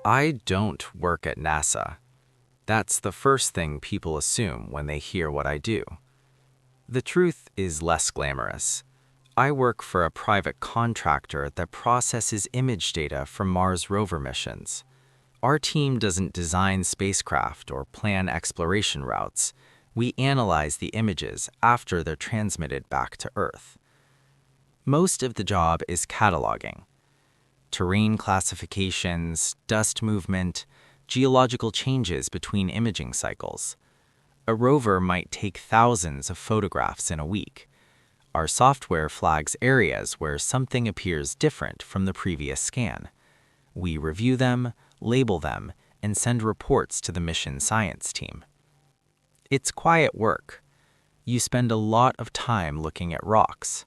I don't work at NASA. That's the first thing people assume when they hear what I do. The truth is less glamorous. I work for a private contractor that processes image data from Mars rover missions. Our team doesn't design spacecraft or plan exploration routes. We analyze the images after they're transmitted back to Earth. Most of the job is cataloging. Terrain classifications, dust movement, geological changes between imaging cycles. A rover might take thousands of photographs in a week. Our software flags areas where something appears different from the previous scan. We review them, label them, and send reports to the mission science team. It's quiet work. You spend a lot of time looking at rocks.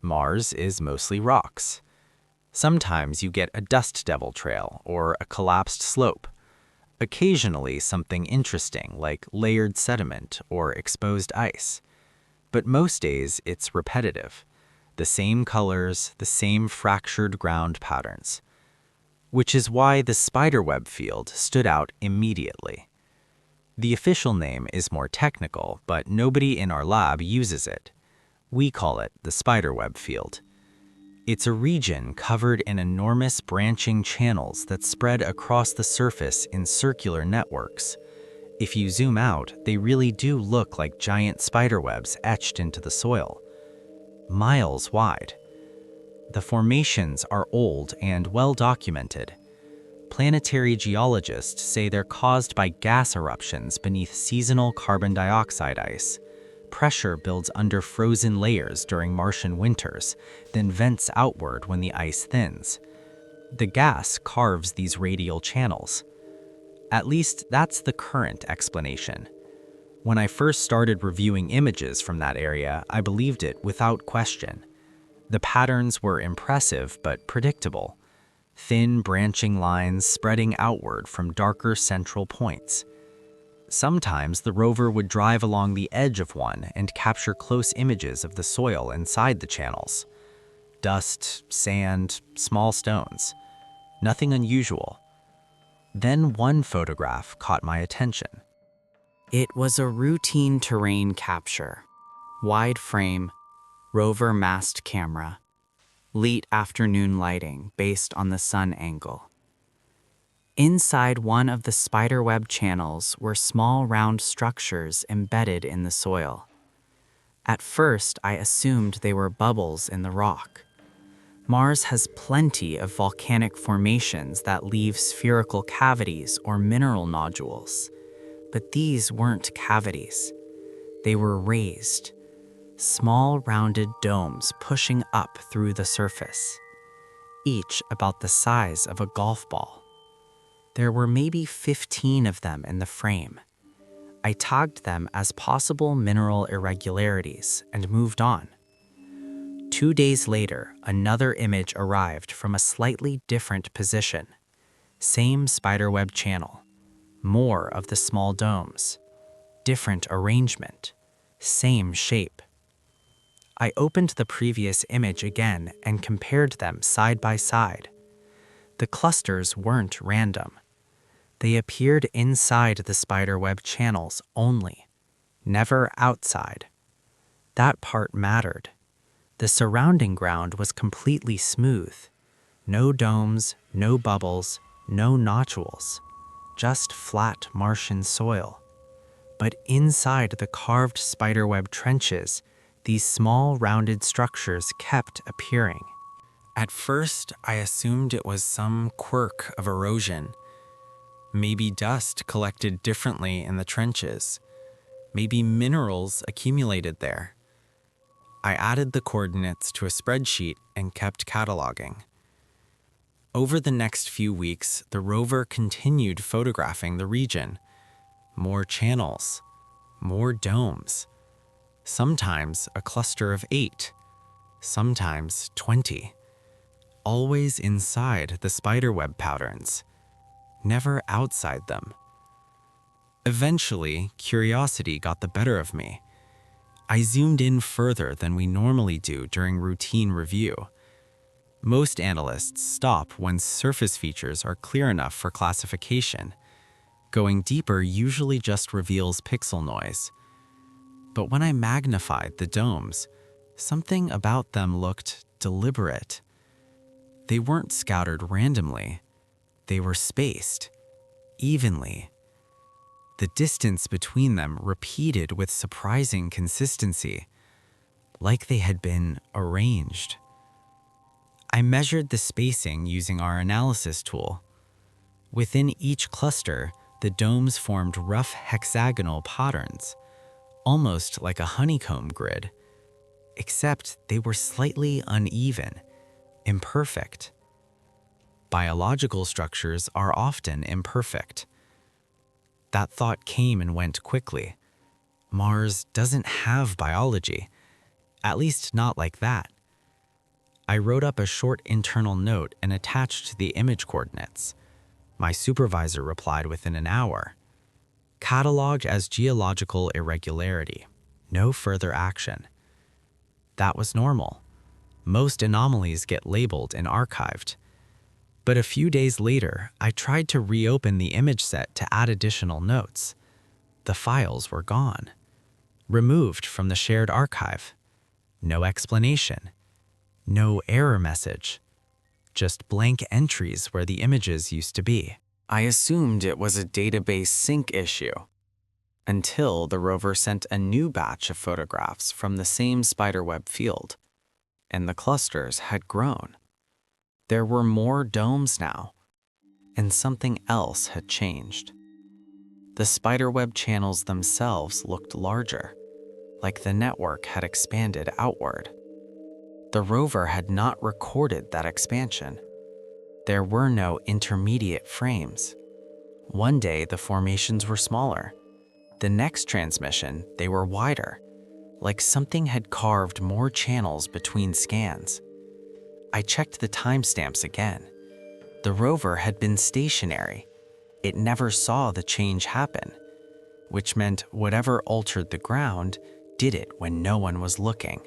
Mars is mostly rocks. Sometimes you get a dust devil trail or a collapsed slope. Occasionally something interesting like layered sediment or exposed ice. But most days it's repetitive. The same colors, the same fractured ground patterns. Which is why the spiderweb field stood out immediately. The official name is more technical, but nobody in our lab uses it. We call it the spiderweb field. It's a region covered in enormous branching channels that spread across the surface in circular networks. If you zoom out, they really do look like giant spiderwebs etched into the soil. Miles wide. The formations are old and well documented. Planetary geologists say they're caused by gas eruptions beneath seasonal carbon dioxide ice. Pressure builds under frozen layers during Martian winters, then vents outward when the ice thins. The gas carves these radial channels. At least that's the current explanation. When I first started reviewing images from that area, I believed it without question. The patterns were impressive but predictable. Thin branching lines spreading outward from darker central points. Sometimes the rover would drive along the edge of one and capture close images of the soil inside the channels. Dust, sand, small stones. Nothing unusual. Then one photograph caught my attention. It was a routine terrain capture. Wide frame, rover mast camera. Late afternoon lighting based on the sun angle. Inside one of the spiderweb channels were small round structures embedded in the soil. At first, I assumed they were bubbles in the rock. Mars has plenty of volcanic formations that leave spherical cavities or mineral nodules. But these weren't cavities. They were raised. Small rounded domes pushing up through the surface, each about the size of a golf ball. There were maybe 15 of them in the frame. I tagged them as possible mineral irregularities and moved on. 2 days later, another image arrived from a slightly different position. Same spiderweb channel, more of the small domes, different arrangement, same shape. I opened the previous image again and compared them side by side. The clusters weren't random. They appeared inside the spiderweb channels only, never outside. That part mattered. The surrounding ground was completely smooth. No domes, no bubbles, no nodules. Just flat Martian soil. But inside the carved spiderweb trenches, these small rounded structures kept appearing. At first, I assumed it was some quirk of erosion. Maybe dust collected differently in the trenches. Maybe minerals accumulated there. I added the coordinates to a spreadsheet and kept cataloging. Over the next few weeks, the rover continued photographing the region. More channels, more domes. Sometimes a cluster of 8, sometimes 20. Always inside the spiderweb patterns, never outside them. Eventually, curiosity got the better of me. I zoomed in further than we normally do during routine review. Most analysts stop when surface features are clear enough for classification. Going deeper usually just reveals pixel noise. But when I magnified the domes, something about them looked deliberate. They weren't scattered randomly. They were spaced, evenly. The distance between them repeated with surprising consistency, like they had been arranged. I measured the spacing using our analysis tool. Within each cluster, the domes formed rough hexagonal patterns, almost like a honeycomb grid, except they were slightly uneven, imperfect. Biological structures are often imperfect. That thought came and went quickly. Mars doesn't have biology, at least not like that. I wrote up a short internal note and attached the image coordinates. My supervisor replied within an hour. Cataloged as geological irregularity. No further action. That was normal. Most anomalies get labeled and archived. But a few days later, I tried to reopen the image set to add additional notes. The files were gone. Removed from the shared archive. No explanation. No error message. Just blank entries where the images used to be. I assumed it was a database sync issue, until the rover sent a new batch of photographs from the same spiderweb field, and the clusters had grown. There were more domes now, and something else had changed. The spiderweb channels themselves looked larger, like the network had expanded outward. The rover had not recorded that expansion. There were no intermediate frames. One day, the formations were smaller. The next transmission, they were wider, like something had carved more channels between scans. I checked the timestamps again. The rover had been stationary. It never saw the change happen, which meant whatever altered the ground did it when no one was looking.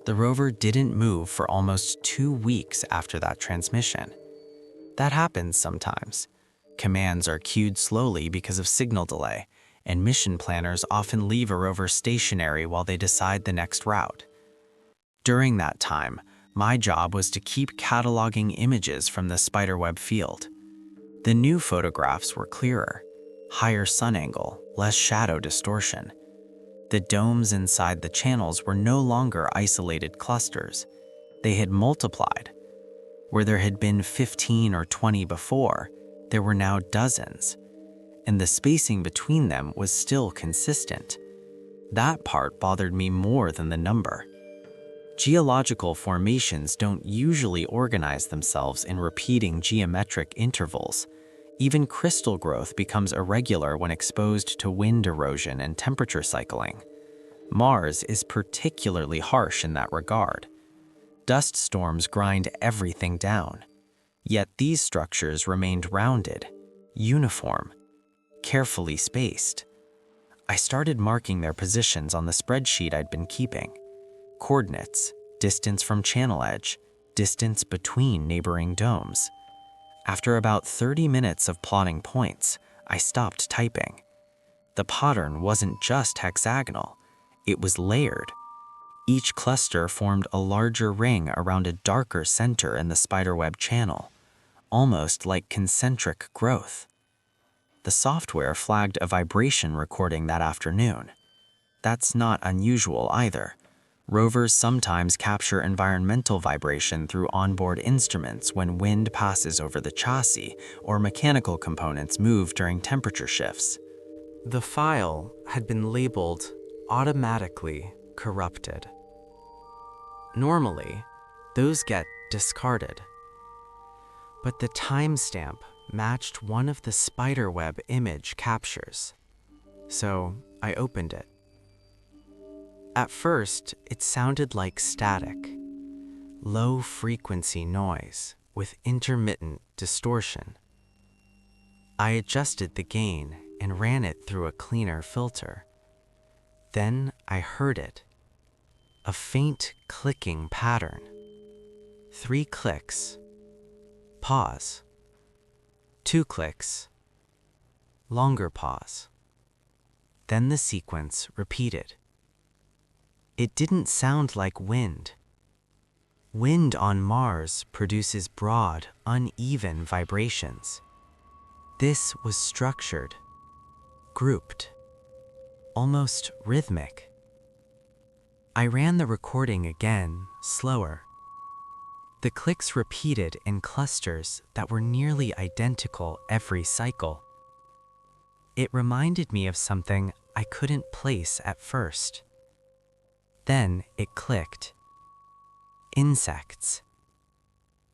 The rover didn't move for almost 2 weeks after that transmission. That happens sometimes. Commands are queued slowly because of signal delay, and mission planners often leave a rover stationary while they decide the next route. During that time, my job was to keep cataloging images from the spiderweb field. The new photographs were clearer, higher sun angle, less shadow distortion. The domes inside the channels were no longer isolated clusters. They had multiplied. Where there had been 15 or 20 before, there were now dozens, and the spacing between them was still consistent. That part bothered me more than the number. Geological formations don't usually organize themselves in repeating geometric intervals. Even crystal growth becomes irregular when exposed to wind erosion and temperature cycling. Mars is particularly harsh in that regard. Dust storms grind everything down. Yet these structures remained rounded, uniform, carefully spaced. I started marking their positions on the spreadsheet I'd been keeping. Coordinates, distance from channel edge, distance between neighboring domes. After about 30 minutes of plotting points, I stopped typing. The pattern wasn't just hexagonal, it was layered. Each cluster formed a larger ring around a darker center in the spiderweb channel, almost like concentric growth. The software flagged a vibration recording that afternoon. That's not unusual either. Rovers sometimes capture environmental vibration through onboard instruments when wind passes over the chassis or mechanical components move during temperature shifts. The file had been labeled automatically corrupted. Normally, those get discarded. But the timestamp matched one of the spiderweb image captures. So I opened it. At first, it sounded like static, low-frequency noise with intermittent distortion. I adjusted the gain and ran it through a cleaner filter. Then I heard it, a faint clicking pattern. 3 clicks. Pause. 2 clicks. Longer pause. Then the sequence repeated. It didn't sound like wind. Wind on Mars produces broad, uneven vibrations. This was structured, grouped, almost rhythmic. I ran the recording again, slower. The clicks repeated in clusters that were nearly identical every cycle. It reminded me of something I couldn't place at first. Then it clicked. Insects.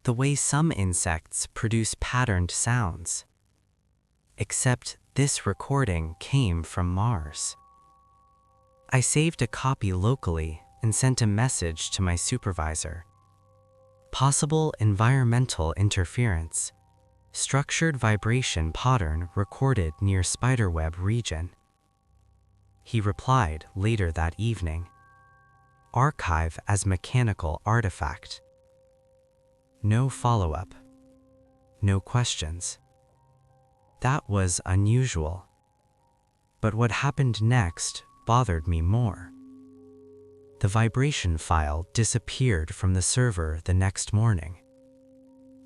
The way some insects produce patterned sounds. Except this recording came from Mars. I saved a copy locally and sent a message to my supervisor. Possible environmental interference. Structured vibration pattern recorded near Spiderweb region. He replied later that evening. Archive as mechanical artifact. No follow-up. No questions. That was unusual. But what happened next bothered me more. The vibration file disappeared from the server the next morning,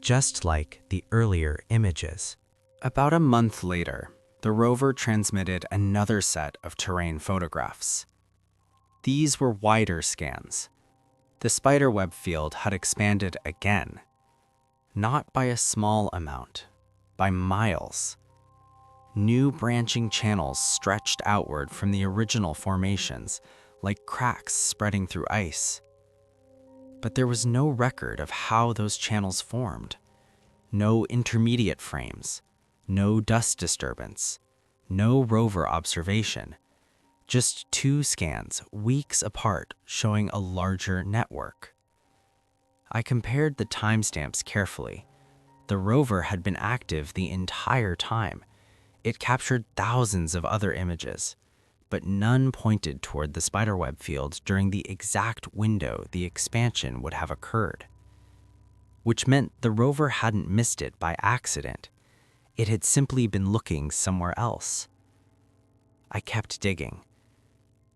just like the earlier images. About a month later, the rover transmitted another set of terrain photographs. These were wider scans. The spiderweb field had expanded again, not by a small amount, by miles. New branching channels stretched outward from the original formations, like cracks spreading through ice. But there was no record of how those channels formed. No intermediate frames, no dust disturbance, no rover observation. Just 2 scans, weeks apart, showing a larger network. I compared the timestamps carefully. The rover had been active the entire time. It captured thousands of other images, but none pointed toward the spiderweb field during the exact window the expansion would have occurred. Which meant the rover hadn't missed it by accident. It had simply been looking somewhere else. I kept digging.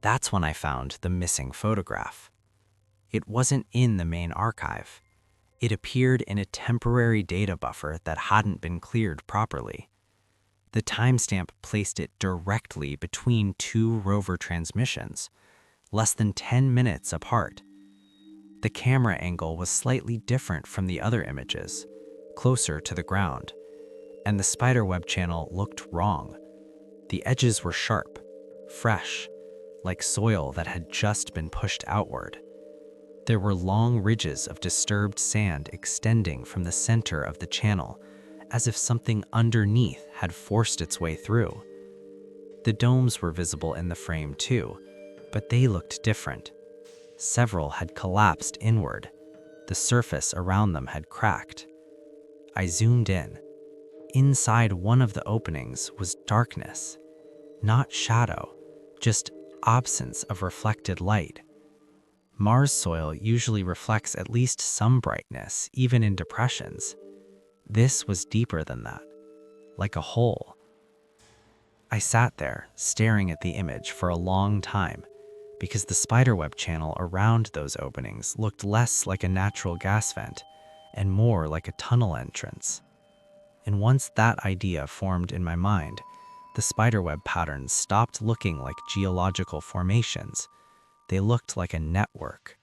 That's when I found the missing photograph. It wasn't in the main archive. It appeared in a temporary data buffer that hadn't been cleared properly. The timestamp placed it directly between 2 rover transmissions, less than 10 minutes apart. The camera angle was slightly different from the other images, closer to the ground, and the spiderweb channel looked wrong. The edges were sharp, fresh, like soil that had just been pushed outward. There were long ridges of disturbed sand extending from the center of the channel, as if something underneath had forced its way through. The domes were visible in the frame too, but they looked different. Several had collapsed inward. The surface around them had cracked. I zoomed in. Inside one of the openings was darkness. Not shadow, just absence of reflected light. Mars soil usually reflects at least some brightness, even in depressions. This was deeper than that, like a hole. I sat there, staring at the image for a long time, because the spiderweb channel around those openings looked less like a natural gas vent and more like a tunnel entrance. And once that idea formed in my mind, the spiderweb patterns stopped looking like geological formations. They looked like a network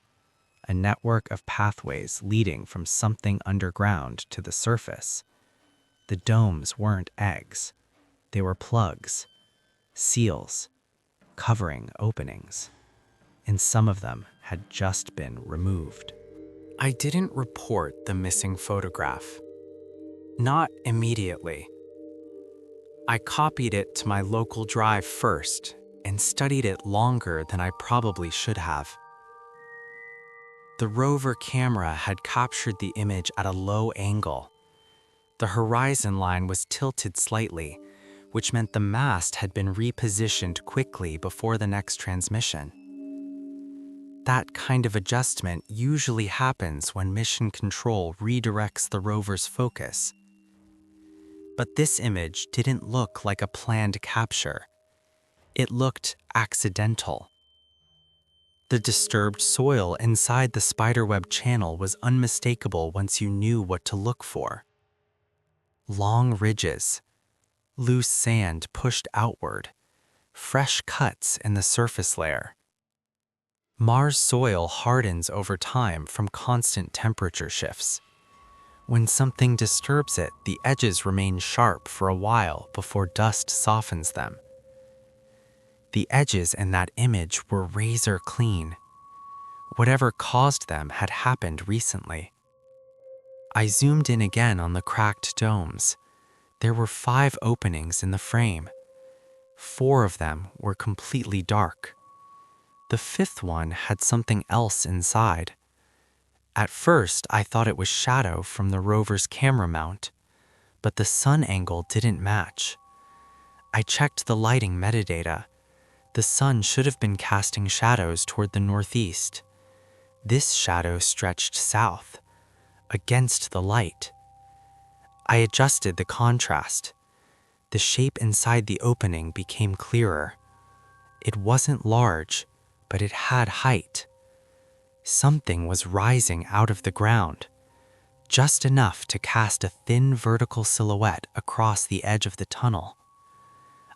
of pathways leading from something underground to the surface. The domes weren't eggs. They were plugs, seals, covering openings, and some of them had just been removed. I didn't report the missing photograph. Not immediately. I copied it to my local drive first and studied it longer than I probably should have. The rover camera had captured the image at a low angle. The horizon line was tilted slightly, which meant the mast had been repositioned quickly before the next transmission. That kind of adjustment usually happens when mission control redirects the rover's focus. But this image didn't look like a planned capture. It looked accidental. The disturbed soil inside the spiderweb channel was unmistakable once you knew what to look for. Long ridges, loose sand pushed outward, fresh cuts in the surface layer. Mars soil hardens over time from constant temperature shifts. When something disturbs it, the edges remain sharp for a while before dust softens them. The edges in that image were razor clean. Whatever caused them had happened recently. I zoomed in again on the cracked domes. There were 5 openings in the frame. 4 of them were completely dark. The 5th one had something else inside. At first, I thought it was shadow from the rover's camera mount, but the sun angle didn't match. I checked the lighting metadata. The sun should have been casting shadows toward the northeast. This shadow stretched south, against the light. I adjusted the contrast. The shape inside the opening became clearer. It wasn't large, but it had height. Something was rising out of the ground, just enough to cast a thin vertical silhouette across the edge of the tunnel.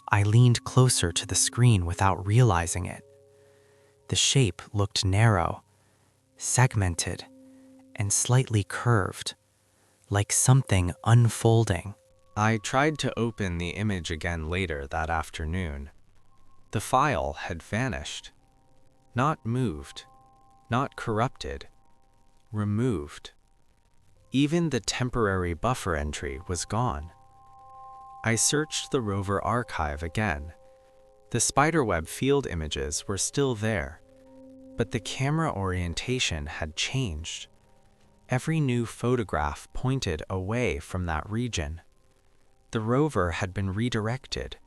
I leaned closer to the screen without realizing it. The shape looked narrow, segmented, and slightly curved, like something unfolding. I tried to open the image again later that afternoon. The file had vanished. Not moved, not corrupted, removed. Even the temporary buffer entry was gone. I searched the rover archive again. The spiderweb field images were still there, but the camera orientation had changed. Every new photograph pointed away from that region. The rover had been redirected.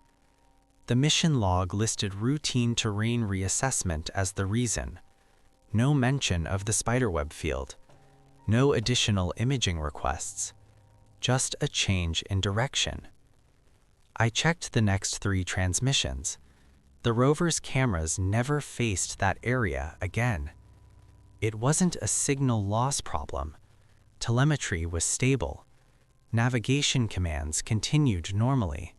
The mission log listed routine terrain reassessment as the reason. No mention of the spiderweb field. No additional imaging requests. Just a change in direction. I checked the next 3 transmissions. The rover's cameras never faced that area again. It wasn't a signal loss problem. Telemetry was stable. Navigation commands continued normally.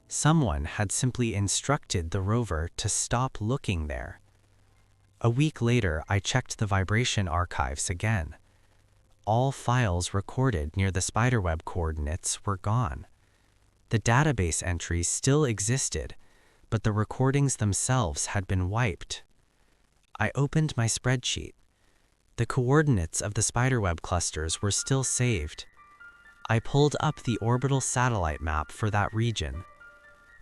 Someone had simply instructed the rover to stop looking there. A week later, I checked the vibration archives again. All files recorded near the spiderweb coordinates were gone. The database entries still existed, but the recordings themselves had been wiped. I opened my spreadsheet. The coordinates of the spiderweb clusters were still saved. I pulled up the orbital satellite map for that region.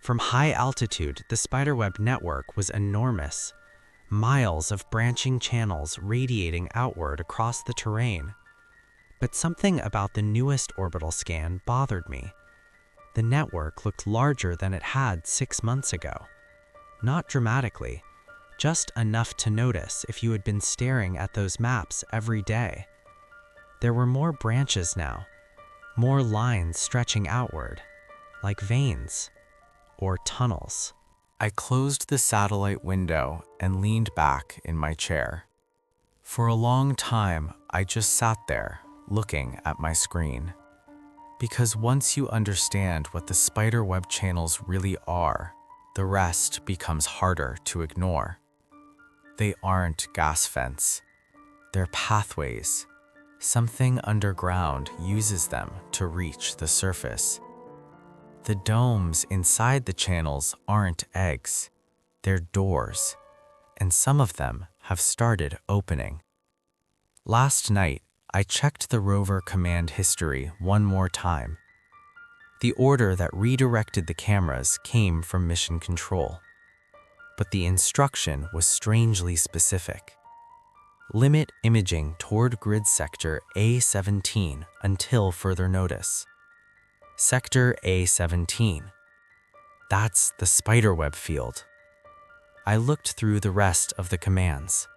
From high altitude, the spiderweb network was enormous. Miles of branching channels radiating outward across the terrain. But something about the newest orbital scan bothered me. The network looked larger than it had 6 months ago. Not dramatically, just enough to notice if you had been staring at those maps every day. There were more branches now, more lines stretching outward, like veins or tunnels. I closed the satellite window and leaned back in my chair. For a long time, I just sat there, looking at my screen. Because once you understand what the spiderweb channels really are, the rest becomes harder to ignore. They aren't gas vents. They're pathways. Something underground uses them to reach the surface. The domes inside the channels aren't eggs. They're doors, and some of them have started opening. Last night, I checked the rover command history one more time. The order that redirected the cameras came from mission control, but the instruction was strangely specific. Limit imaging toward grid sector A17 until further notice. Sector A17. That's the spiderweb field. I looked through the rest of the commands.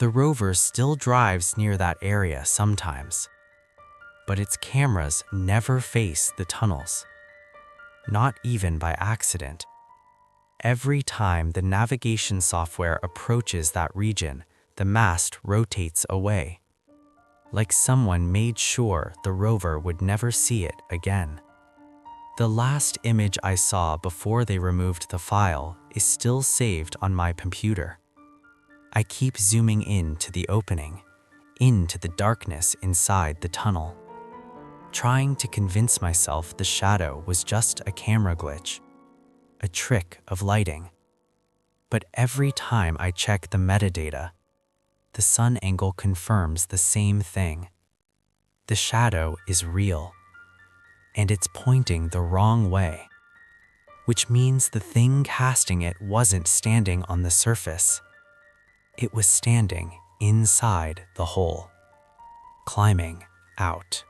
The rover still drives near that area sometimes, but its cameras never face the tunnels, not even by accident. Every time the navigation software approaches that region, the mast rotates away, like someone made sure the rover would never see it again. The last image I saw before they removed the file is still saved on my computer. I keep zooming in to the opening, into the darkness inside the tunnel, trying to convince myself the shadow was just a camera glitch, a trick of lighting. But every time I check the metadata, the sun angle confirms the same thing. The shadow is real, and it's pointing the wrong way, which means the thing casting it wasn't standing on the surface. It was standing inside the hole, climbing out.